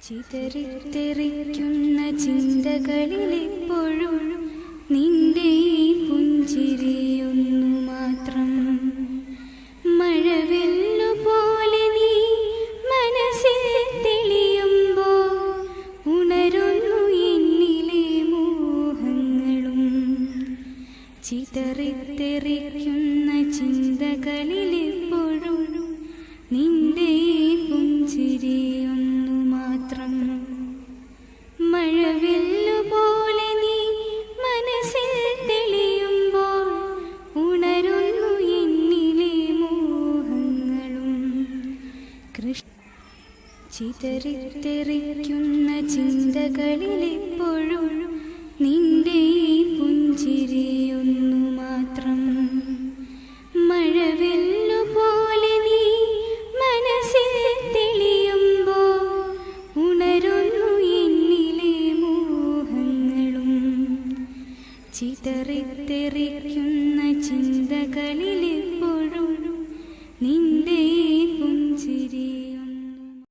ചിതറിത്തെറിക്കുന്ന ചിന്തകളിലെപ്പോഴും നിന്റെ പുഞ്ചിരിയൊന്നു മാത്രം. മഴവെല്ലുപോലെ നീ മനസ്സിൽ തെളിയുമ്പോൾ ഉണരുന്നു എന്നിലെ മോഹങ്ങളും. ചിതറിത്തെറിക്കുന്ന ചിന്തകളിലെപ്പോഴും നിന്റെ പുഞ്ചിരിയൊന്നു മാത്രം. മഴവില്ലുപോലെ നീ മനസ്സിൽ തെളിയുമ്പോൾ ഉണരുന്നു എന്നിലെ മോഹങ്ങളും. ചിതറിത്തെറിക്കുന്ന ചിന്തകളിലെപ്പോഴും നിന്റെ പുഞ്ചിരിയൊന്നു മാത്രം. മഴവില്ലുപോലെ നീ മനസ്സിൽ തെളിയുമ്പോൾ ഉണരുന്നു എന്നിലെ മോഹങ്ങളും. ചിതറിത്തെറിക്കുന്ന ചിന്തകളിലെപ്പോഴും